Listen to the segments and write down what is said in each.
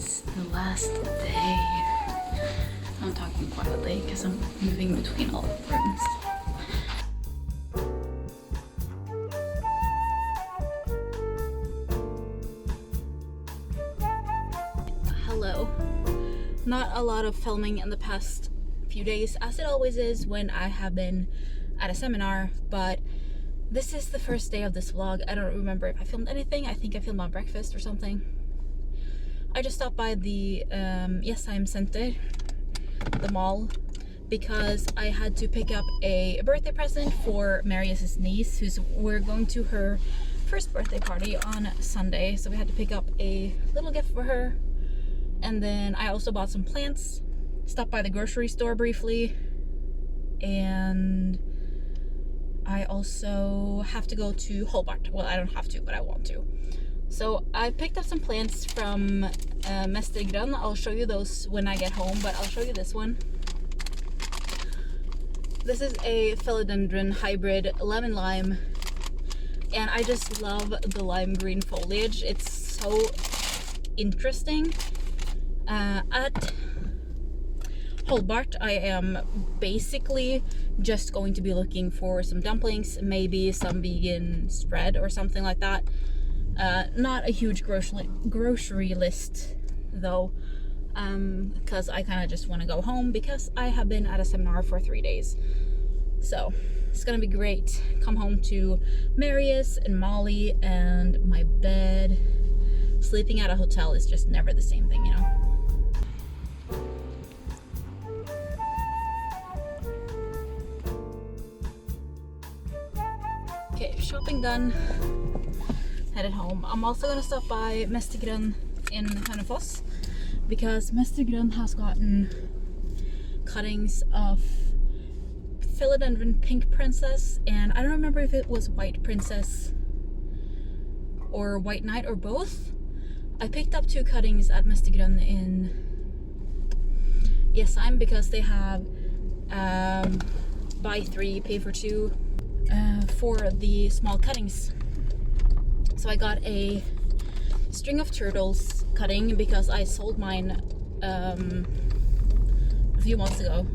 is the last day. I'm talking quietly because I'm moving between all the rooms. Hello. Not a lot of filming in the past few days, as it always is when I have been at a seminar, but this is the first day of this vlog. I don't remember if I filmed anything. I think I filmed my breakfast or something. I just stopped by the Jessheim Center, the mall, because I had to pick up a birthday present for Marius's niece, we're going to her first birthday party on Sunday, so we had to pick up a little gift for her. And then I also bought some plants, stopped by the grocery store briefly, and I also have to go to Holbart. Well, I don't have to, but I want to. So I picked up some plants from Mestergrønn. I'll show you those when I get home, but I'll show you this one. This is a philodendron hybrid lemon lime, and I just love the lime green foliage. It's so interesting. At Holbart, I am basically just going to be looking for some dumplings, maybe some vegan spread or something like that. Not a huge grocery list though, because I kind of just want to go home because I have been at a seminar for 3 days. So it's gonna be great. Come home to Marius and Molly and my bed. Sleeping at a hotel is just never the same thing, you know? Okay, shopping done. Headed home. I'm also gonna stop by Mestergrønn in Hønefoss because Mestergrønn has gotten cuttings of philodendron pink princess, and I don't remember if it was white princess or white knight or both. I picked up 2 cuttings at Mestergrønn in Jessheim because they have buy 3 pay for 2 for the small cuttings. So I got a string of turtles cutting because I sold mine a few months ago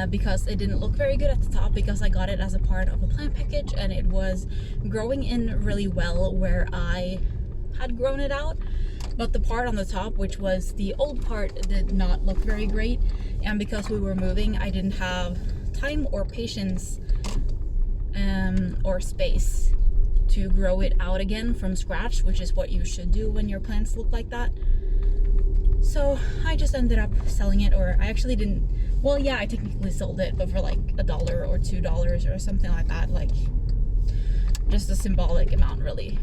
because it didn't look very good at the top, because I got it as a part of a plant package and it was growing in really well where I had grown it out, but the part on the top, which was the old part, did not look very great, and because we were moving I didn't have time or patience or space to grow it out again from scratch, which is what you should do when your plants look like that. So I just ended up selling it, or I actually didn't, well yeah, I technically sold it, but for like $1 or $2 or something like that, like just a symbolic amount really.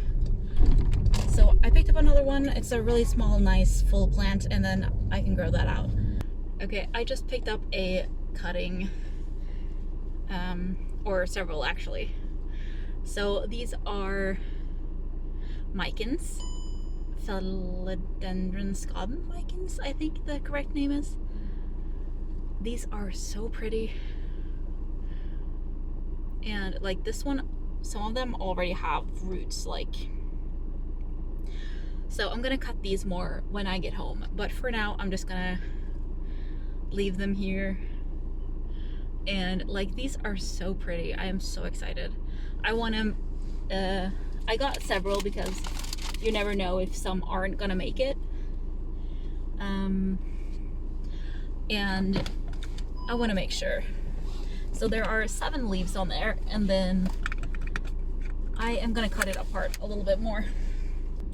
So I picked up another one. It's a really small, nice full plant, and then I can grow that out. Okay, I just picked up a cutting, or several actually. So these are micans, philodendron skaden micans, I think the correct name is. These are so pretty. And like this one, some of them already have roots, like. So I'm gonna cut these more when I get home, but for now I'm just gonna leave them here. And like, these are so pretty. I am so excited. I want to, I got several because you never know if some aren't gonna make it. And I want to make sure. So there are 7 leaves on there, and then I am gonna cut it apart a little bit more.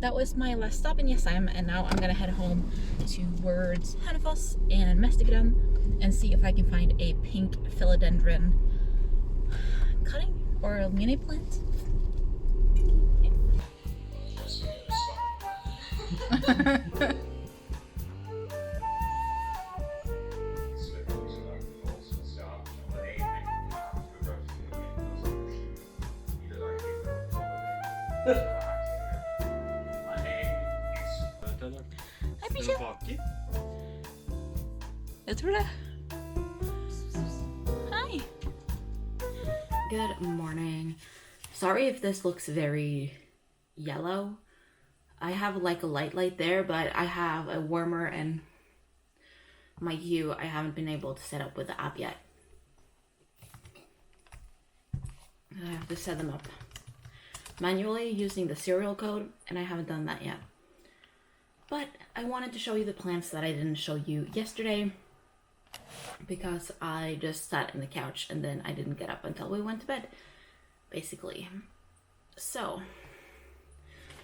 That was my last stop in Jessheim, and now I'm gonna head home towards Hønefoss and Mestergrønn and see if I can find a pink philodendron cutting or a mini plant. Yeah. Hei, bikkje. Jeg tror det. Hi. Good morning. Sorry if this looks very yellow. I have like a light there, but I have a warmer and my hue I haven't been able to set up with the app yet. I have to set them up manually using the serial code, and I haven't done that yet. But I wanted to show you the plants that I didn't show you yesterday because I just sat in the couch and then I didn't get up until we went to bed, basically. So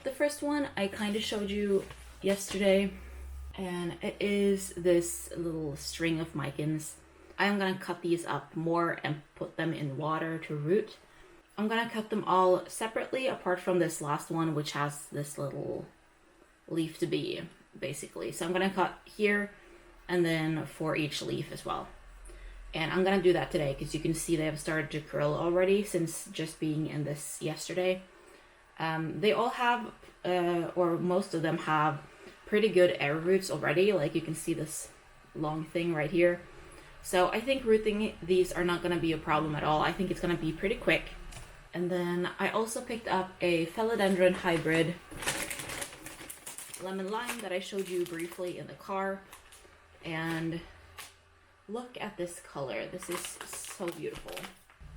the first one I kind of showed you yesterday, and it is this little string of micans. I'm gonna cut these up more and put them in water to root. I'm gonna cut them all separately apart from this last one, which has this little leaf to be, basically. So I'm gonna cut here and then for each leaf as well. And I'm gonna do that today because you can see they have started to curl already since just being in this yesterday. They all have, or most of them have pretty good air roots already. Like you can see this long thing right here. So I think rooting these are not gonna be a problem at all. I think it's gonna be pretty quick. And then I also picked up a philodendron hybrid lemon lime that I showed you briefly in the car. And look at this color. This is so beautiful.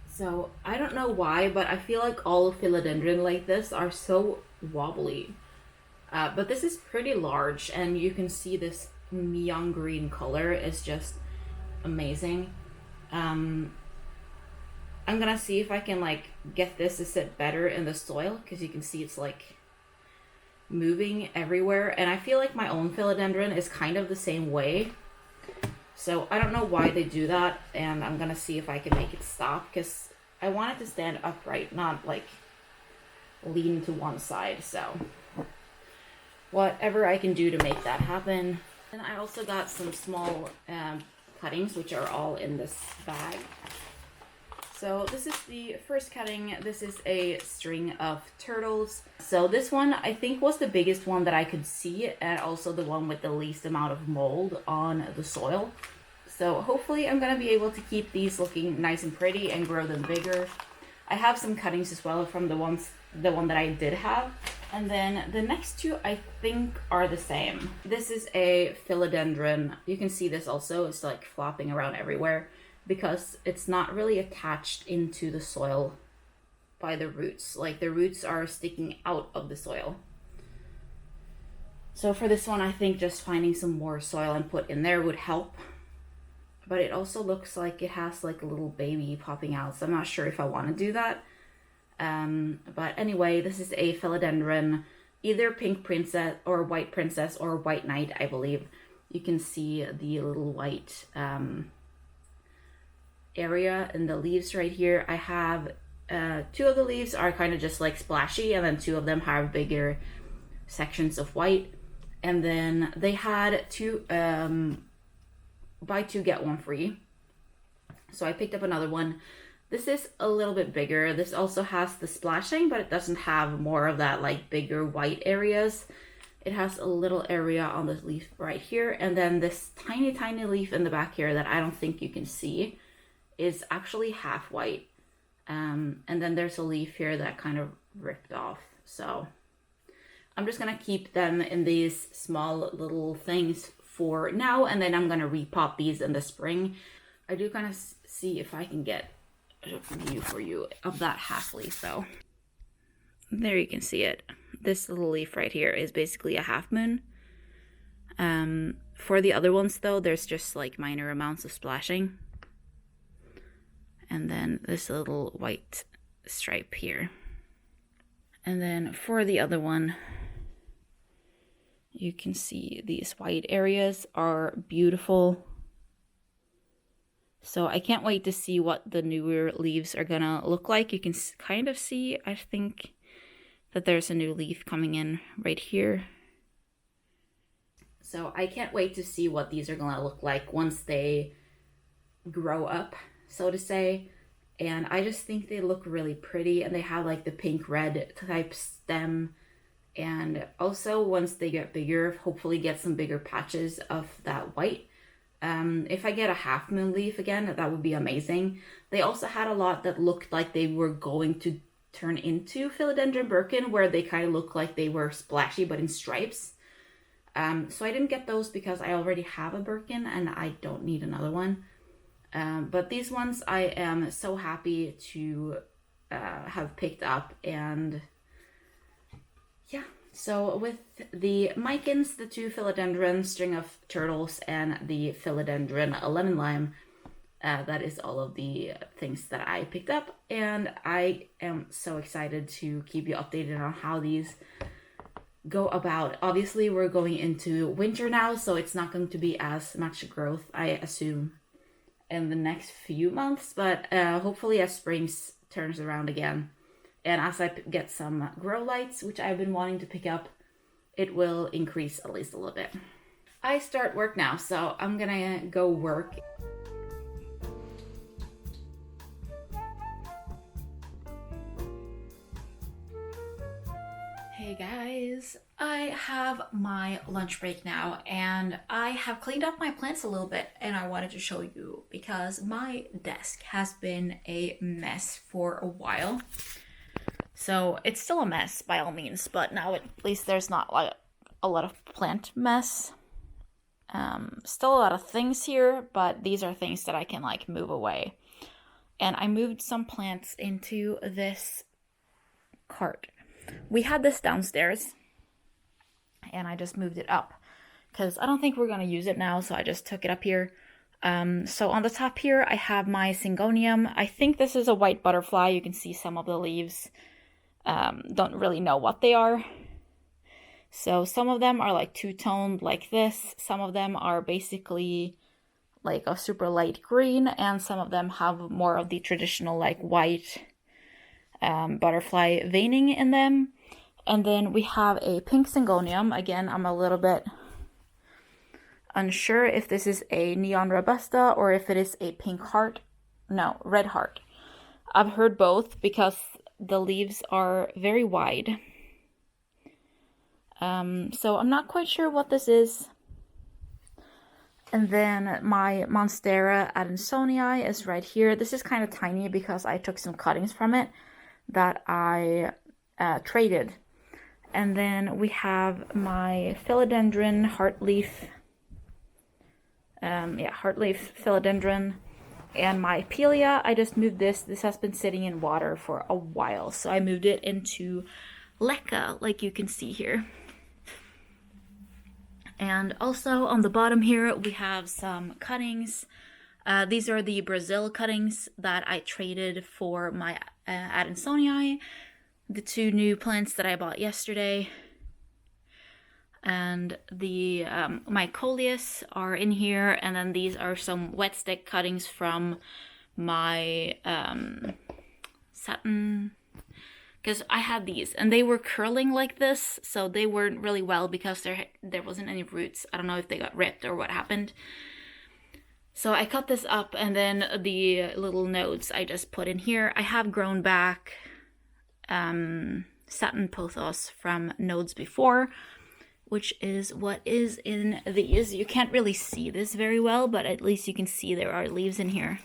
So I don't know why, but I feel like all philodendron like this are so wobbly. But this is pretty large, and you can see this neon green color is just amazing. I'm gonna see if I can like get this to sit better in the soil, because you can see it's like moving everywhere, and I feel like my own philodendron is kind of the same way. So I don't know why they do that, and I'm gonna see if I can make it stop, because I want it to stand upright, not like lean to one side. So whatever I can do to make that happen. And I also got some small cuttings, which are all in this bag. So this is the first cutting. This is a string of turtles. So this one I think was the biggest one that I could see, and also the one with the least amount of mold on the soil. So hopefully I'm gonna be able to keep these looking nice and pretty and grow them bigger. I have some cuttings as well from the one that I did have. And then the next two I think are the same. This is a philodendron. You can see this also, it's like flopping around everywhere, because it's not really attached into the soil by the roots. Like the roots are sticking out of the soil. So for this one, I think just finding some more soil and put in there would help. But it also looks like it has like a little baby popping out, so I'm not sure if I want to do that. But anyway, this is a philodendron, either pink princess or white princess or white knight, I believe. You can see the little white area in the leaves right here. I have two of the leaves are kind of just like splashy, and then two of them have bigger sections of white. And then they had two buy two get one free, so I picked up another one. This is a little bit bigger. This also has the splashing, but it doesn't have more of that like bigger white areas. It has a little area on the leaf right here, and then this tiny leaf in the back here that I don't think you can see is actually half white. And then there's a leaf here that kind of ripped off. So I'm just gonna keep them in these small little things for now, and then I'm gonna repot these in the spring. I do kind of see if I can get a view for you of that half leaf though. There you can see it. This little leaf right here is basically a half moon. For the other ones though, there's just like minor amounts of splashing. And then this little white stripe here. And then for the other one, you can see these white areas are beautiful. So I can't wait to see what the newer leaves are gonna look like. You can kind of see, I think, that there's a new leaf coming in right here. So I can't wait to see what these are gonna look like once they grow up, so to say. And I just think they look really pretty, and they have like the pink red type stem. And also once they get bigger, hopefully get some bigger patches of that white. If I get a half moon leaf again, that would be amazing. They also had a lot that looked like they were going to turn into philodendron birkin, where they kind of look like they were splashy but in stripes. So I didn't get those because I already have a birkin and I don't need another one. But these ones I am so happy to have picked up. And yeah, so with the micans, the 2 philodendron string of turtles, and the philodendron lemon lime, that is all of the things that I picked up. And I am so excited to keep you updated on how these go about. Obviously, we're going into winter now, so it's not going to be as much growth, I assume, in the next few months. But hopefully as spring turns around again, and as I get some grow lights, which I've been wanting to pick up, it will increase at least a little bit. I start work now, so I'm gonna go work. Hey guys, I have my lunch break now, and I have cleaned up my plants a little bit, and I wanted to show you because my desk has been a mess for a while. So it's still a mess by all means, but now at least there's not like a lot of plant mess. Still a lot of things here, but these are things that I can like move away. And I moved some plants into this cart. We had this downstairs, and I just moved it up because I don't think we're gonna use it now, so I just took it up here. So on the top here, I have my syngonium. I think this is a white butterfly. You can see some of the leaves. Don't really know what they are. So some of them are like two-toned like this. Some of them are basically like a super light green, and some of them have more of the traditional like white butterfly veining in them. And then we have a pink syngonium. Again, I'm a little bit unsure if this is a neon robusta or if it is a pink heart. No, red heart. I've heard both because the leaves are very wide. So I'm not quite sure what this is. And then my Monstera adansonii is right here. This is kind of tiny because I took some cuttings from it that I traded. And then we have my philodendron heartleaf, heartleaf philodendron, and my Pelia. I just moved this. This has been sitting in water for a while, so I moved it into leca, like you can see here. And also on the bottom here, we have some cuttings. These are the Brazil cuttings that I traded for my adansonii, the 2 new plants that I bought yesterday. And the my coleus are in here, and then these are some wet stick cuttings from my satin, because I had these and they were curling like this, so they weren't really well because there wasn't any roots. I don't know if they got ripped or what happened. So I cut this up, and then the little nodes I just put in here. I have grown back satin pothos from nodes before, which is what is in these. You can't really see this very well, but at least you can see there are leaves in here.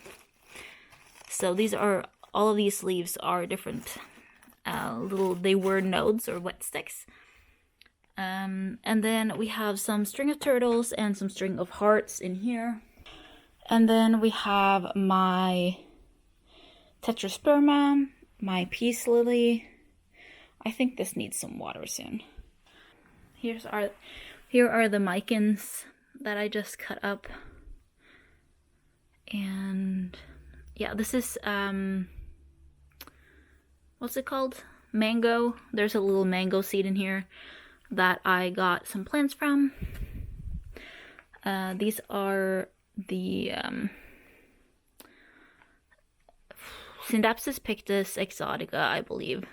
So these are, all of these leaves are different they were nodes or wet sticks. And then we have some string of turtles and some string of hearts in here. And then we have my tetrasperma, my peace lily. I think this needs some water soon. Here are the micans that I just cut up. And yeah, this is what's it called? Mango. There's a little mango seed in here that I got some plants from. These are the Syndapsis pictus exotica, I believe.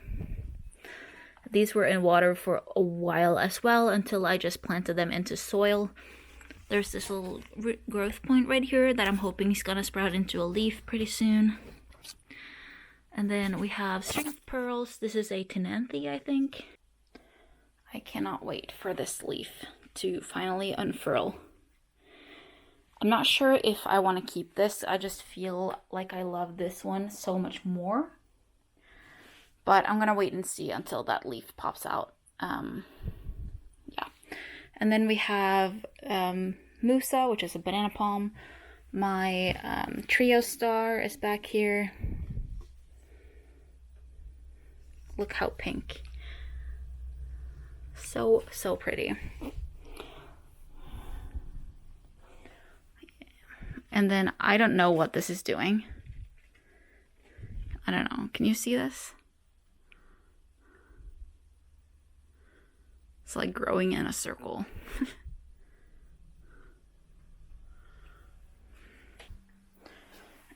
These were in water for a while as well, until I just planted them into soil. There's this little root growth point right here that I'm hoping is gonna sprout into a leaf pretty soon. And then we have string of pearls. This is a Tenanthe, I think. I cannot wait for this leaf to finally unfurl. I'm not sure if I want to keep this. I just feel like I love this one so much more. But I'm gonna wait and see until that leaf pops out. Yeah. And then we have Musa, which is a banana palm. My trio star is back here. Look how pink. So, so pretty. And then I don't know what this is doing. I don't know. Can you see this? It's like growing in a circle.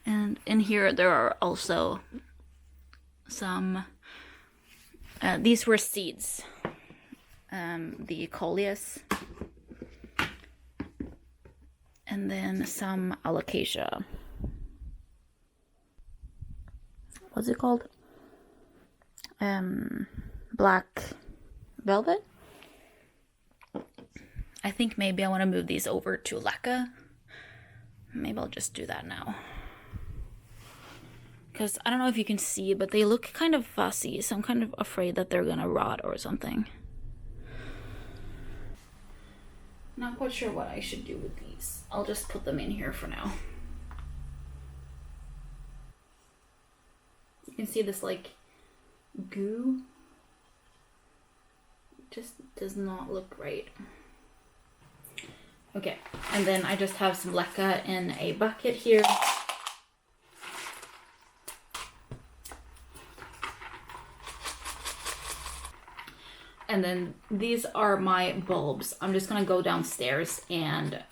And in here there are also some, these were seeds. The coleus. And then some alocasia. What's it called? Black velvet? I think maybe I want to move these over to leca. Maybe I'll just do that now. Because I don't know if you can see, but they look kind of fussy, so I'm kind of afraid that they're gonna rot or something. Not quite sure what I should do with these. I'll just put them in here for now. You can see this like goo. Just does not look right. Okay, and then I just have some leca in a bucket here. And then these are my bulbs. I'm just gonna go downstairs and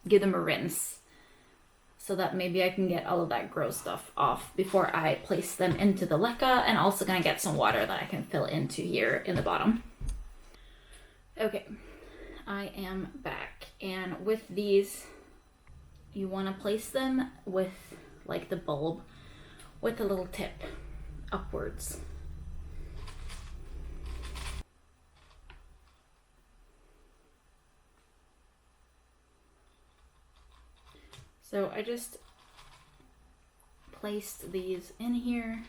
give them a rinse so that maybe I can get all of that gross stuff off before I place them into the leca, and also gonna get some water that I can fill into here in the bottom. Okay, I am back, and with these, you wanna place them with like the bulb with a little tip upwards. So I just placed these in here.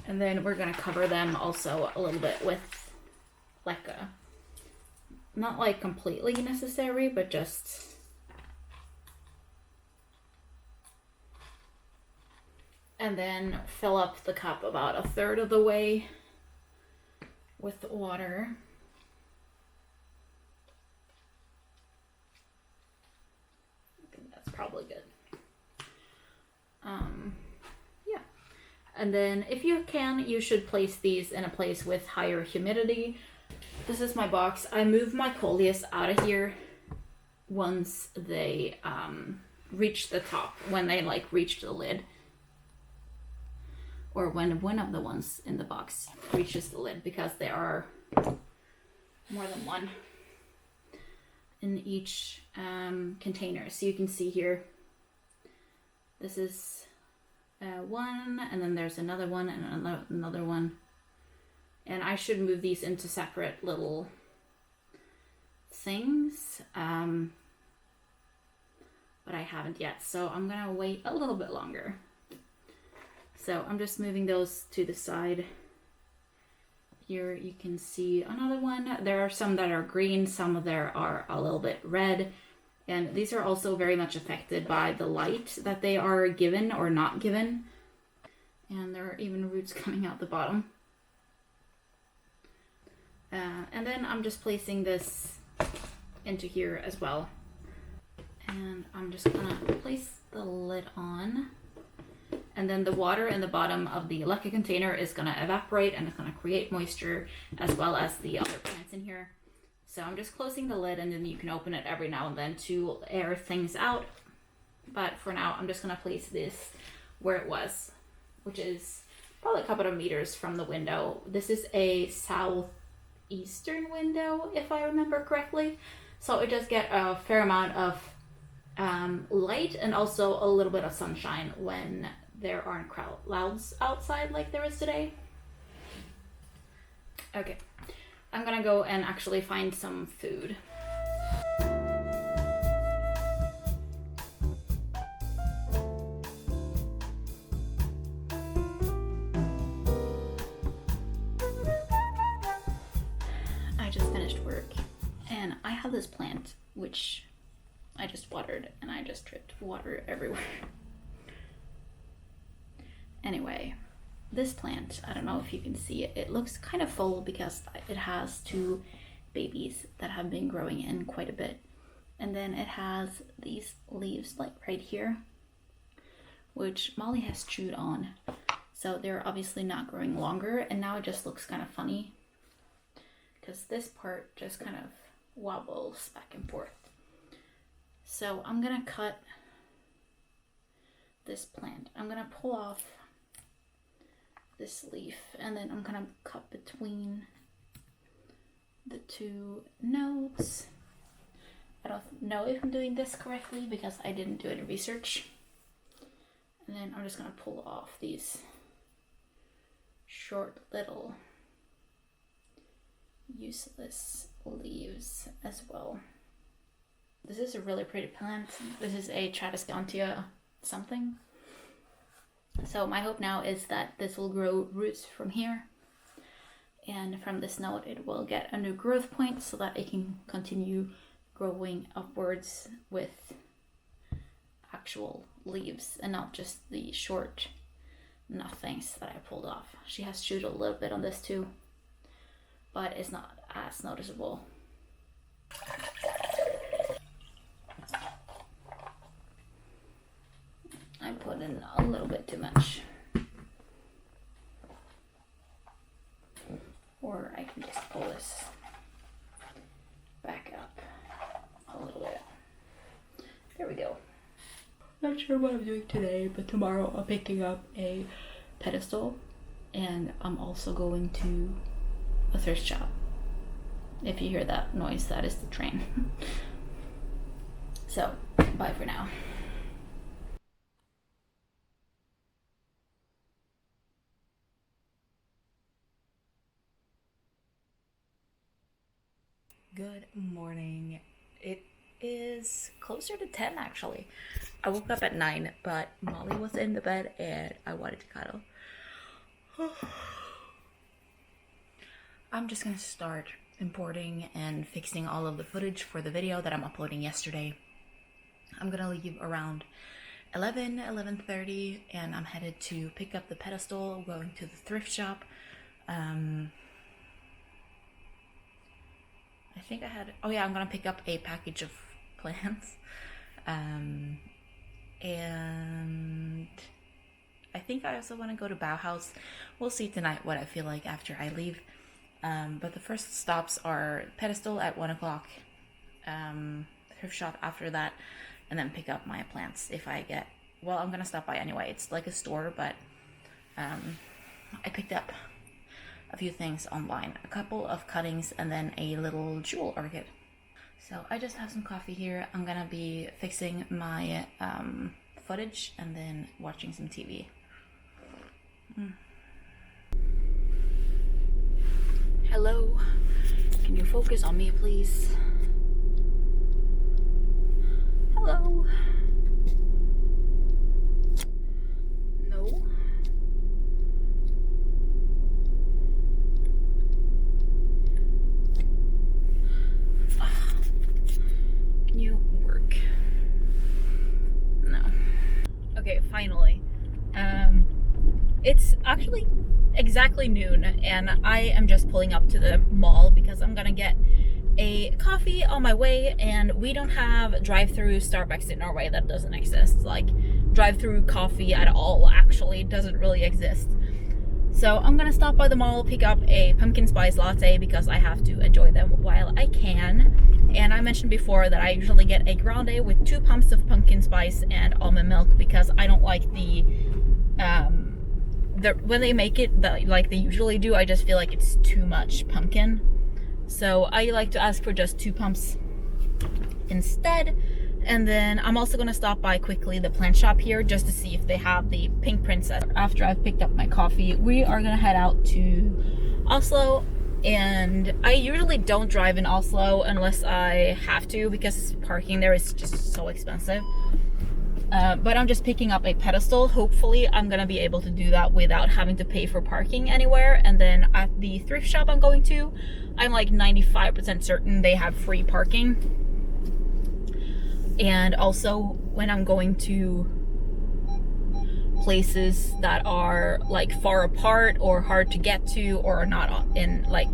And then we're gonna cover them also a little bit with leca. Not like completely necessary, but just. And then fill up the cup about 1/3 of the way with water. Probably good. Yeah. And then if you can, you should place these in a place with higher humidity. This is my box. I moved my coleus out of here once they reached the top, when they like reached the lid. Or when one of the ones in the box reaches the lid, because there are more than one in each container. So you can see here, this is one, and then there's another one, and another one. And I should move these into separate little things, but I haven't yet, so I'm gonna wait a little bit longer. So I'm just moving those to the side. Here you can see another one. There are some that are green, some of there are a little bit red. And these are also very much affected by the light that they are given or not given. And there are even roots coming out the bottom. And then I'm just placing this into here as well. And I'm just gonna place the lid on. And then the water in the bottom of the leca container is going to evaporate, and it's going to create moisture, as well as the other plants in here. So I'm just closing the lid, and then you can open it every now and then to air things out. But for now, I'm just going to place this where it was, which is probably a couple of meters from the window. This is a southeastern window, if I remember correctly. So it does get a fair amount of light, and also a little bit of sunshine when there aren't clouds outside like there is today. Okay, I'm gonna go and actually find some food. And I have this plant which I just watered, and I just dripped water everywhere. Anyway, this plant, I don't know if you can see it, it looks kind of full because it has 2 babies that have been growing in quite a bit. And then it has these leaves like right here, which Molly has chewed on. So they're obviously not growing longer, and now it just looks kind of funny because this part just kind of wobbles back and forth. So I'm gonna cut this plant. I'm gonna pull off this leaf, and then I'm gonna cut between the 2 nodes. I don't know if I'm doing this correctly because I didn't do any research. And then I'm just gonna pull off these short little useless leaves as well. This is a really pretty plant. This is a Tradescantia something. So my hope now is that this will grow roots from here, and from this node it will get a new growth point so that it can continue growing upwards with actual leaves and not just the short nothings that I pulled off. She has chewed a little bit on this too, but it's not as noticeable. I put in a little bit too much. Or I can just pull this back up a little bit. There we go. Not sure what I'm doing today, but tomorrow I'm picking up a pedestal, and I'm also going to a thrift shop. If you hear that noise, that is the train. So, bye for now. Good morning. It is closer to 10 actually. I woke up at 9, but Molly was in the bed and I wanted to cuddle. I'm just gonna start importing and fixing all of the footage for the video that I'm uploading yesterday. I'm gonna leave around 11:30, and I'm headed to pick up the pedestal, going to the thrift shop. I think I had, oh yeah, I'm gonna pick up a package of plants. And I think I also want to go to Bauhaus. We'll see tonight what I feel like after I leave. But the first stops are pedestal at 1 o'clock, thrift shop after that, and then pick up my plants if I get, well, I'm gonna stop by anyway. It's like a store, but I picked up a few things online, a couple of cuttings and then a little jewel orchid. So I just have some coffee here. I'm gonna be fixing my footage and then watching some TV. Hello, can you focus on me please? Hello. No. Can you work? No. Okay, finally. It's actually exactly noon, and I am just pulling up to the mall because I'm gonna get a coffee on my way, and we don't have drive-through Starbucks in Norway. That doesn't exist. Like, drive-through coffee at all actually doesn't really exist. So I'm gonna stop by the mall, pick up a pumpkin spice latte because I have to enjoy them while I can. And I mentioned before that I usually get a grande with 2 pumps of pumpkin spice and almond milk because I don't like the when they make it like they usually do, I just feel like it's too much pumpkin. So I like to ask for just 2 pumps instead. And then I'm also gonna stop by quickly the plant shop here just to see if they have the pink princess. After I've picked up my coffee, we are gonna head out to Oslo. And I usually don't drive in Oslo unless I have to because parking there is just so expensive. But I'm just picking up a pedestal. Hopefully I'm gonna be able to do that without having to pay for parking anywhere. And then at the thrift shop I'm going to, I'm like 95% certain they have free parking. And also when I'm going to places that are like far apart or hard to get to or are not in like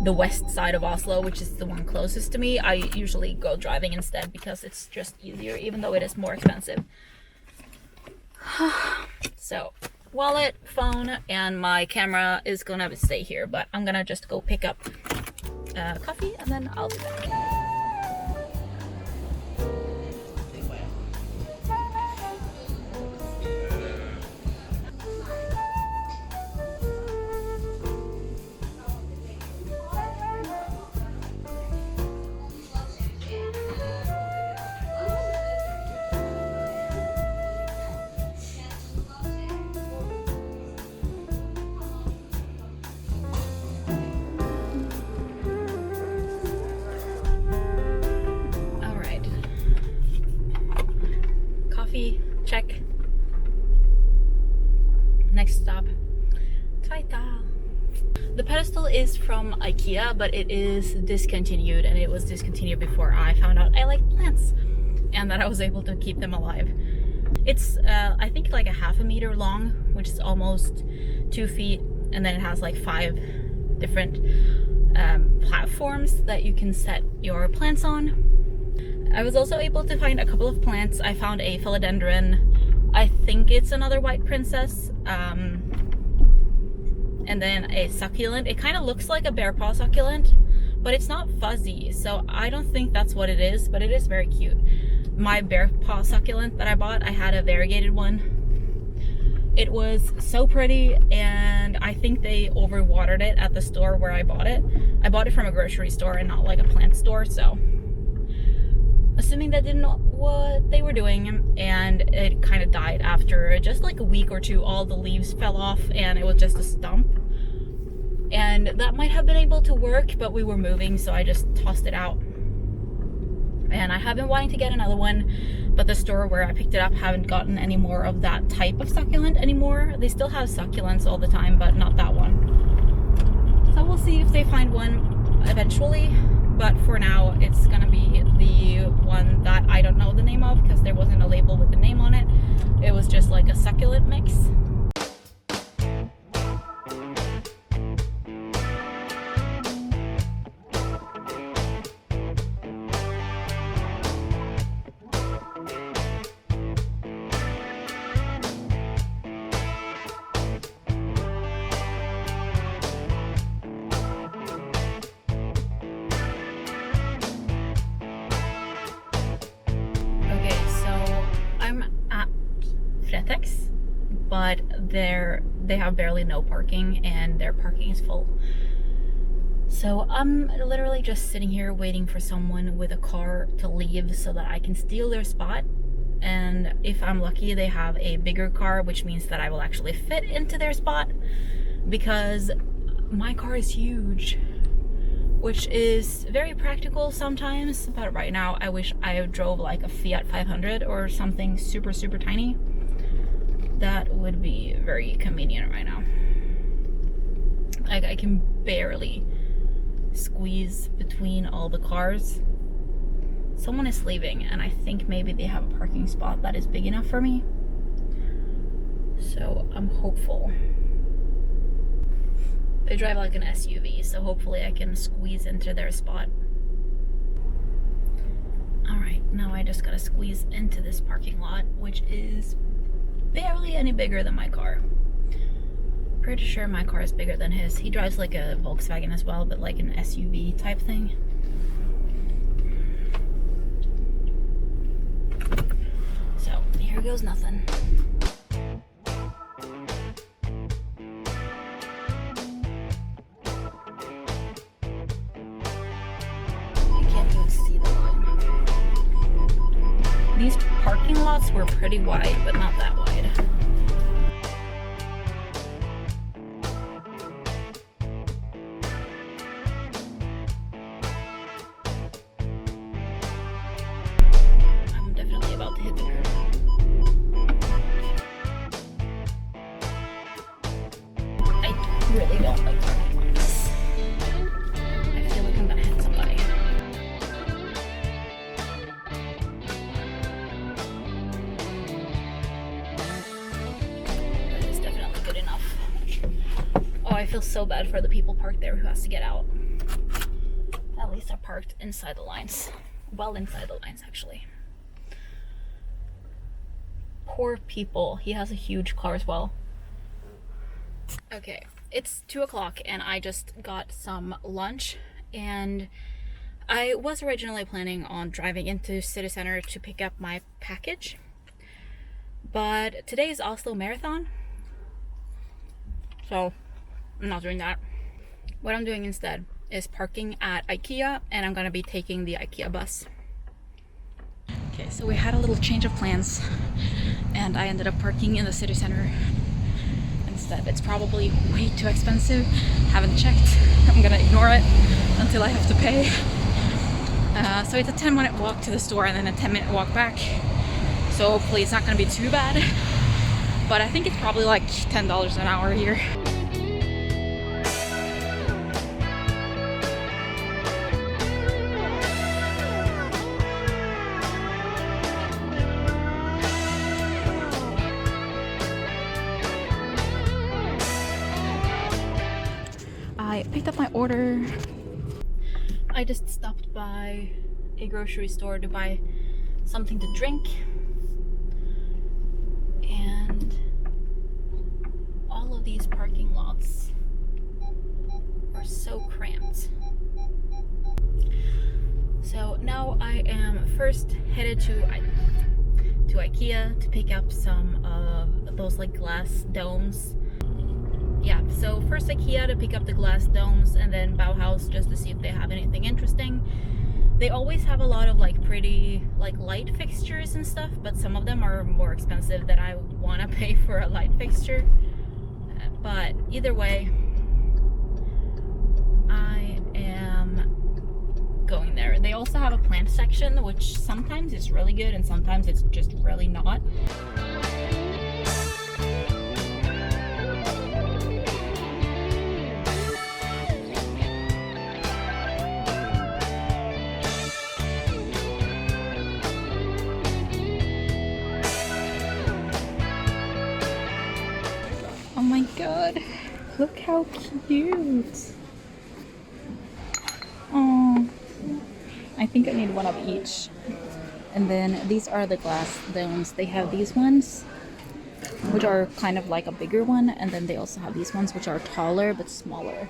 the west side of Oslo, which is the one closest to me, I usually go driving instead because it's just easier, even though it is more expensive. So wallet, phone, and my camera is gonna stay here, but I'm gonna just go pick up coffee and then I'll be back. Check. Next stop, Tveita. The pedestal is from IKEA, but it is discontinued, and it was discontinued before I found out I like plants and that I was able to keep them alive. It's I think like a half a meter long, which is almost 2 feet, and then it has like 5 different platforms that you can set your plants on. I was also able to find a couple of plants. I found a philodendron, I think it's another white princess, and then a succulent. It kind of looks like a bear paw succulent, but it's not fuzzy, so I don't think that's what it is, but it is very cute. My bear paw succulent that I bought, I had a variegated one. It was so pretty, and I think they overwatered it at the store where I bought it. I bought it from a grocery store and not like a plant store, so assuming that didn't know what they were doing, and it kind of died after just like a week or two. All the leaves fell off and it was just a stump, and that might have been able to work, but we were moving, so I just tossed it out. And I have been wanting to get another one, but the store where I picked it up haven't gotten any more of that type of succulent anymore. They still have succulents all the time, but not that one. So we'll see if they find one eventually. But for now, it's gonna be the one that I don't know the name of because there wasn't a label with the name on it. It was just like a succulent mix. But they have barely no parking, and their parking is full. So I'm literally just sitting here waiting for someone with a car to leave so that I can steal their spot. And if I'm lucky, they have a bigger car, which means that I will actually fit into their spot, because my car is huge, which is very practical sometimes. But right now I wish I drove like a Fiat 500 or something super tiny. That would be very convenient right now. Like, I can barely squeeze between all the cars. Someone is leaving, and I think maybe they have a parking spot that is big enough for me. So I'm hopeful. They drive like an SUV, so hopefully I can squeeze into their spot. Alright, now I just gotta squeeze into this parking lot, which is barely any bigger than my car. Pretty sure my car is bigger than his. He drives like a Volkswagen as well, but like an SUV type thing. So here goes nothing. I can't even see the line. These parking lots were pretty wide, but not that wide. I'm definitely about to hit the curb. really don't like parking lots. I feel like I'm gonna hit somebody. That is definitely good enough. Oh, I feel so bad for the people parked there who has to get out. At least they're parked inside the lines. Well inside the lines, actually. Poor people. He has a huge car as well. Okay, it's 2 o'clock and I just got some lunch, and I was originally planning on driving into city center to pick up my package, but today is Oslo Marathon, so I'm not doing that. What I'm doing instead is parking at IKEA, and I'm gonna be taking the IKEA bus. Okay, so we had a little change of plans and I ended up parking in the city center instead. It's probably way too expensive. Haven't checked. I'm gonna ignore it until I have to pay. So it's a 10-minute walk to the store and then a 10-minute walk back. So hopefully it's not gonna be too bad. But I think it's probably like $10 an hour here. I picked up my order. I just stopped by a grocery store to buy something to drink, and all of these parking lots are so cramped. So now I am first headed to IKEA to pick up some of those like glass domes. Yeah, so first IKEA to pick up the glass domes, and then Bauhaus just to see if they have anything interesting. They always have a lot of like pretty like light fixtures and stuff, but some of them are more expensive than I want to pay for a light fixture. But either way, I am going there. They also have a plant section, which sometimes is really good and sometimes it's just really not. Oh my god, look how cute. Oh, I think I need one of each. And then these are the glass domes. They have these ones, which are kind of like a bigger one, and then they also have these ones which are taller but smaller.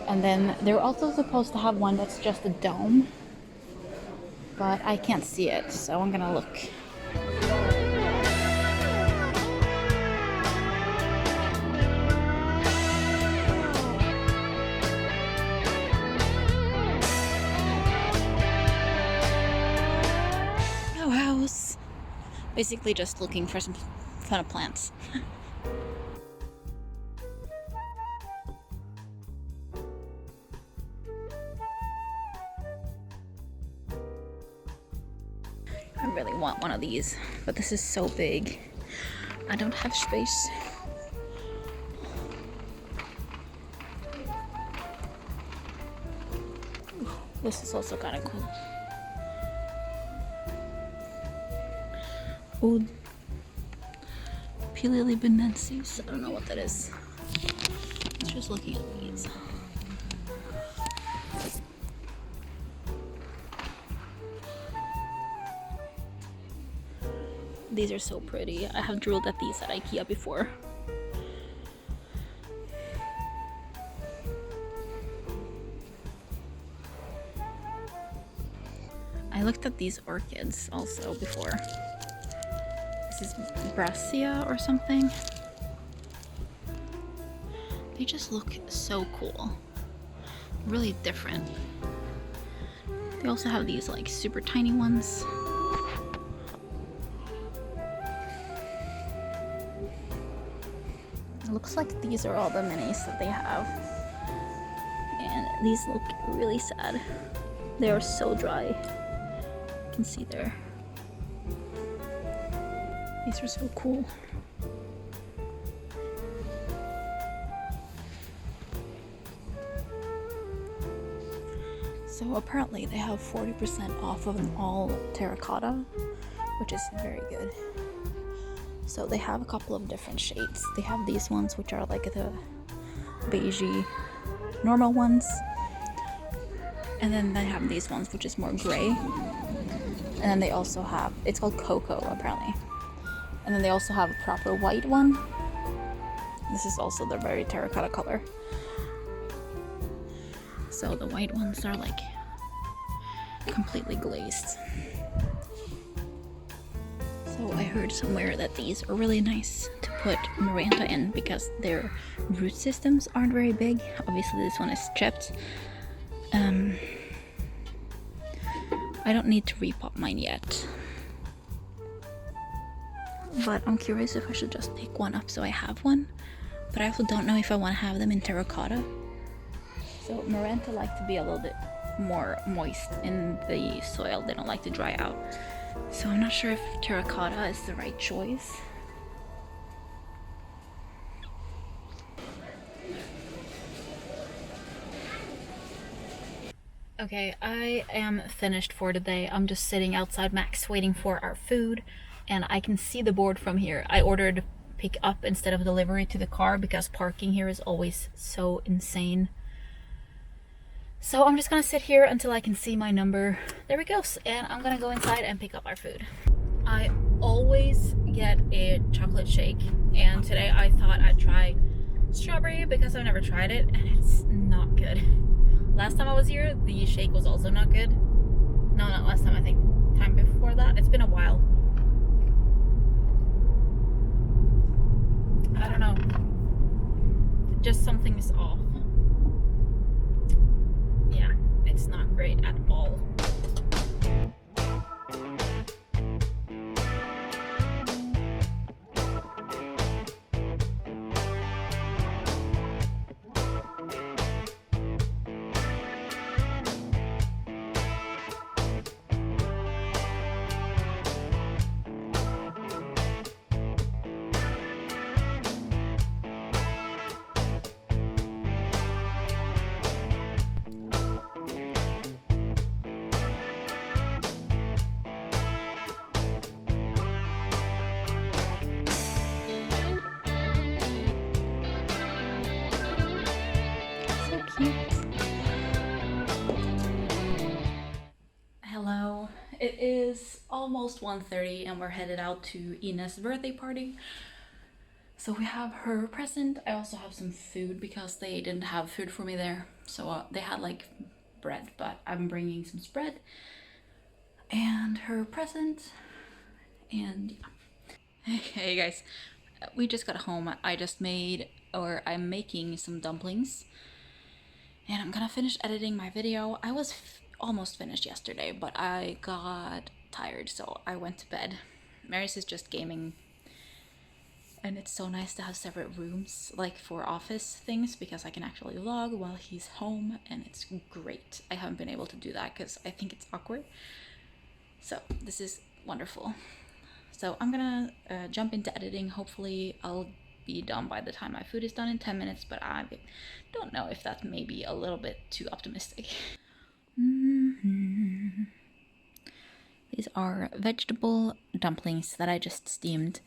And then they're also supposed to have one that's just a dome, but I can't see it, so I'm gonna look. Basically just looking for some fun of plants. I really want one of these, but this is so big. I don't have space. Ooh, this is also kind of cool. Old Pilili Benensis. I don't know what that is. It's just looking at these. These are so pretty. I have drooled at these at IKEA before. I looked at these orchids also before. This is Brassia or something. They just look so cool. Really different. They also have these like super tiny ones. It looks like these are all the minis that they have. And these look really sad. They are so dry. You can see there. These are so cool. So apparently they have 40% off of an all terracotta, which is very good. So they have a couple of different shades. They have these ones which are like the beigey normal ones, and then they have these ones which is more gray, and then they also have, it's called cocoa apparently, and then they also have a proper white one. This is also the very terracotta color. So the white ones are like completely glazed. So I heard somewhere that these are really nice to put Miranda in because their root systems aren't very big. Obviously this one is chipped. I don't need to repot mine yet. But I'm curious if I should just pick one up so I have one. But I also don't know if I want to have them in terracotta. So Miranda like to be a little bit more moist in the soil. They don't like to dry out. So I'm not sure if terracotta is the right choice. Okay, I am finished for today. I'm just sitting outside Max waiting for our food, and I can see the board from here. I ordered pick up instead of delivery to the car because parking here is always so insane. So I'm just gonna sit here until I can see my number. There we go. And I'm gonna go inside and pick up our food. I always get a chocolate shake, and today I thought I'd try strawberry because I've never tried it, and it's not good. Last time I was here, the shake was also not good. No, not last time, I think time before that. It's been a while. I don't know. Just something is off. Yeah, it's not great at all. Hello, it is almost 1:30 and we're headed out to Ines' birthday party. So we have her present. I also have some food because they didn't have food for me there. So they had like bread, but I'm bringing some spread and her present. And hey guys, we just got home. I'm making some dumplings. And I'm gonna finish editing my video. I was almost finished yesterday, but I got tired, so I went to bed. Maris is just gaming. And it's so nice to have separate rooms, like for office things, because I can actually vlog while he's home, and it's great. I haven't been able to do that because I think it's awkward. So this is wonderful. So I'm gonna jump into editing. Hopefully I'll be done by the time my food is done in 10 minutes, but I don't know if that's maybe a little bit too optimistic. These are vegetable dumplings that I just steamed,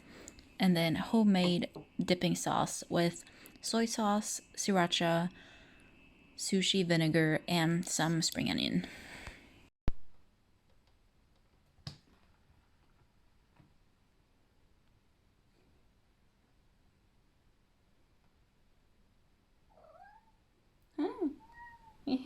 and then homemade dipping sauce with soy sauce, sriracha, sushi vinegar, and some spring onion. Oh, yeah.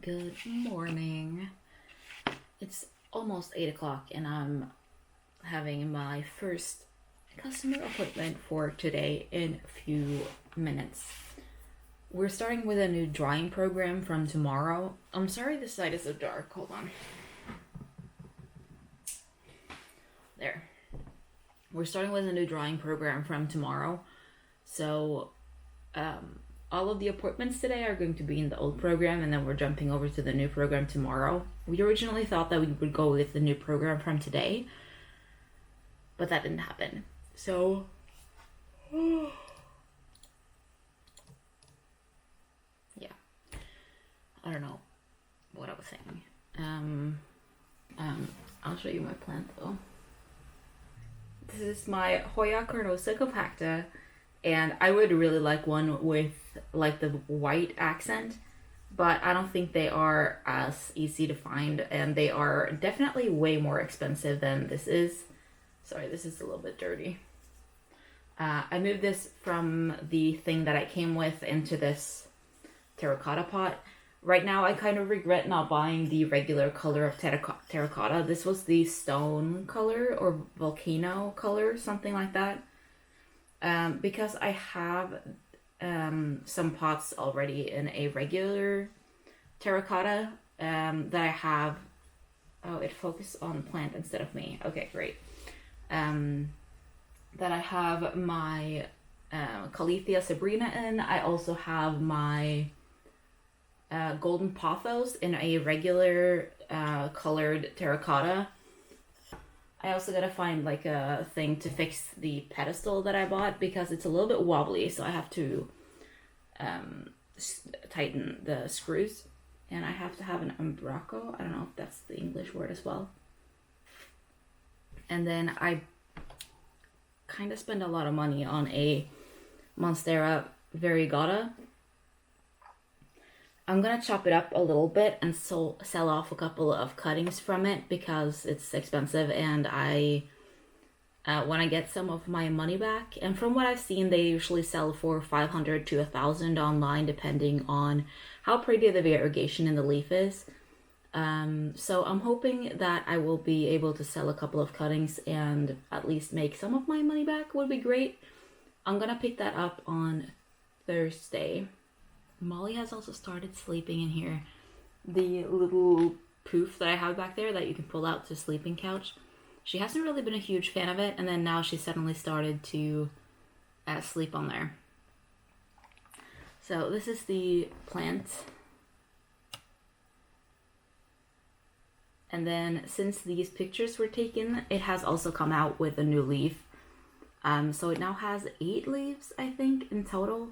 Good morning. It's almost 8 o'clock and I'm having my first customer appointment for today in a few minutes. We're starting with a new drawing program from tomorrow. I'm sorry this side is so dark. Hold on. There. We're starting with a new drawing program from tomorrow. So all of the appointments today are going to be in the old program, and then we're jumping over to the new program tomorrow. We originally thought that we would go with the new program from today, but that didn't happen. So yeah, I don't know what I was saying. I'll show you my plant though. This is my Hoya carnosa compacta, and I would really like one with like the white accent, but I don't think they are as easy to find, and they are definitely way more expensive than this is. Sorry, this is a little bit dirty. I moved this from the thing that I came with into this terracotta pot. Right now, I kind of regret not buying the regular color of terracotta. This was the stone color or volcano color, something like that. Because I have some pots already in a regular terracotta that I have. Oh, it focused on the plant instead of me. Okay, great. That I have my Caletheia sabrina in. I also have my golden pothos in a regular colored terracotta. I also gotta find like a thing to fix the pedestal that I bought because it's a little bit wobbly, so I have to tighten the screws. And I have to have an umbraco. I don't know if that's the English word as well. And then I kind of spend a lot of money on a Monstera variegata. I'm gonna chop it up a little bit and sell off a couple of cuttings from it because it's expensive, and I want to get some of my money back. And from what I've seen, they usually sell for 500 to 1,000 online, depending on how pretty the variegation in the leaf is. So I'm hoping that I will be able to sell a couple of cuttings and at least make some of my money back. Would be great. I'm gonna pick that up on Thursday. Molly has also started sleeping in here. The little poof that I have back there that you can pull out to sleeping couch. She hasn't really been a huge fan of it, and then now she suddenly started to sleep on there. So this is the plant. And then since these pictures were taken, it has also come out with a new leaf. So it now has 8 leaves, I think, in total.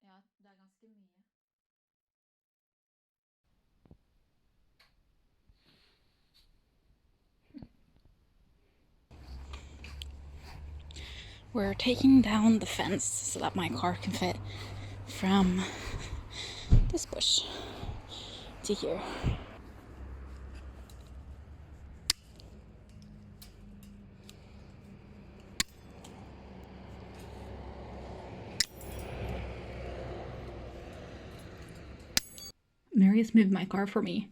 Ja, det er ganske mye. We're taking down the fence so that my car can fit from this bush to here. Marius moved my car for me,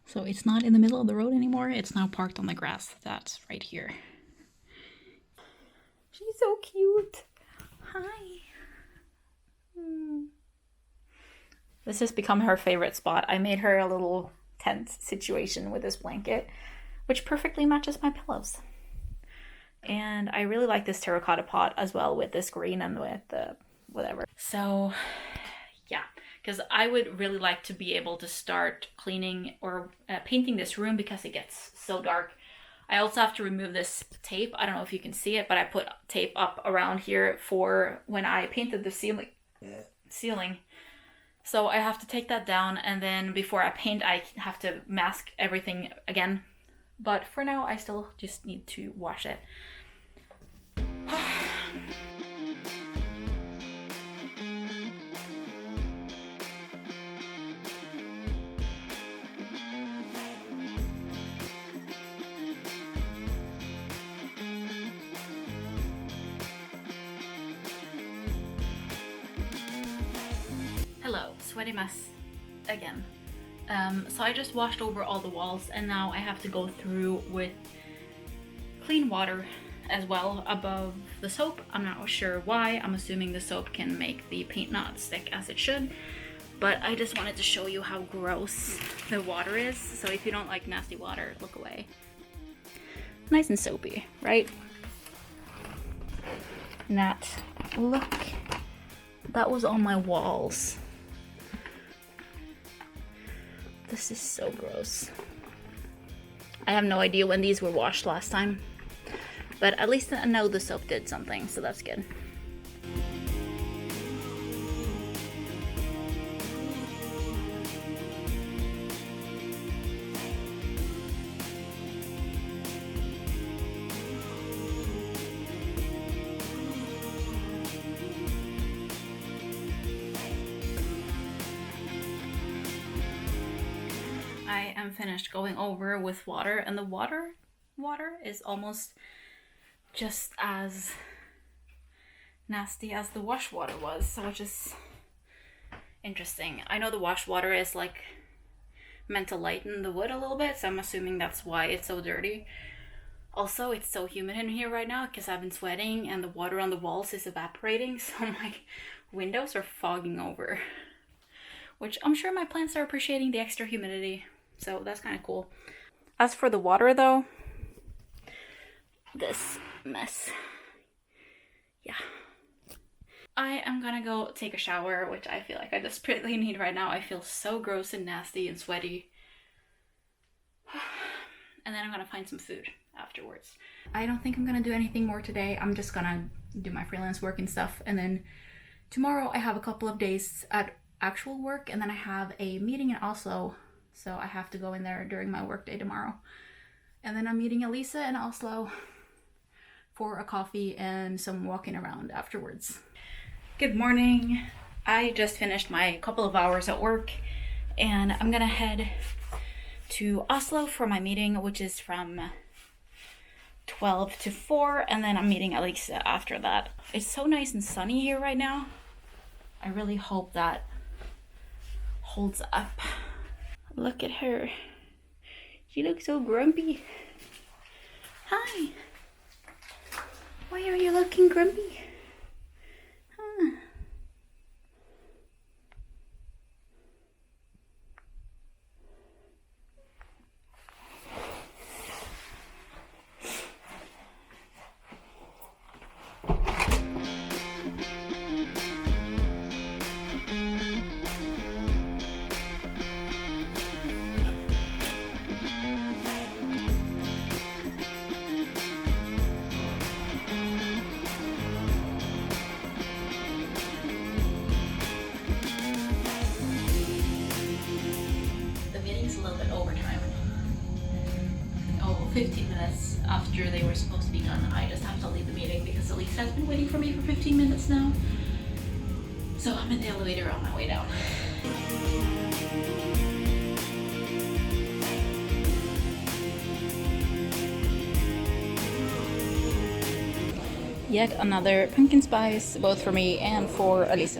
so it's not in the middle of the road anymore. It's now parked on the grass that's right here. She's so cute. Hi. This has become her favorite spot. I made her a little tent situation with this blanket, which perfectly matches my pillows. And I really like this terracotta pot as well with this green and with the whatever. So yeah, because I would really like to be able to start cleaning or painting this room because it gets so dark. I also have to remove this tape. I don't know if you can see it, but I put tape up around here for when I painted the ceiling. So I have to take that down, and then before I paint, I have to mask everything again. But for now, I still just need to wash it. Hello, sweaty mess again. So I just washed over all the walls, and now I have to go through with clean water as well above the soap. I'm not sure why. I'm assuming the soap can make the paint not stick as it should. But I just wanted to show you how gross the water is. So if you don't like nasty water, look away. Nice and soapy, right? Nat, look. That was on my walls. This is so gross. I have no idea when these were washed last time. But at least I know the soap did something, so that's good. I am finished going over with water, and the water is almost just as nasty as the wash water was, which is interesting. I know the wash water is like meant to lighten the wood a little bit, so I'm assuming that's why it's so dirty. Also, it's so humid in here right now because I've been sweating and the water on the walls is evaporating, so my windows are fogging over, which I'm sure my plants are appreciating the extra humidity. So that's kind of cool. As for the water though, this mess. Yeah. I am gonna go take a shower, which I feel like I desperately need right now. I feel so gross and nasty and sweaty. And then I'm gonna find some food afterwards. I don't think I'm gonna do anything more today. I'm just gonna do my freelance work and stuff. And then tomorrow I have a couple of days at actual work, and then I have a meeting in Oslo. So I have to go in there during my workday tomorrow. And then I'm meeting Elise in Oslo for a coffee and some walking around afterwards. Good morning. I just finished my couple of hours at work, and I'm gonna head to Oslo for my meeting, which is from 12 to 4, and then I'm meeting Elise after that. It's so nice and sunny here right now. I really hope that holds up. Look at her. She looks so grumpy. Hi. Why are you looking grumpy? Huh. The meeting's a little bit overtime. 15 minutes after they were supposed to be done. I just have to leave the meeting because Elise has been waiting for me for 15 minutes now. So I'm in the elevator on my way down. Yet another pumpkin spice, both for me and for Elise.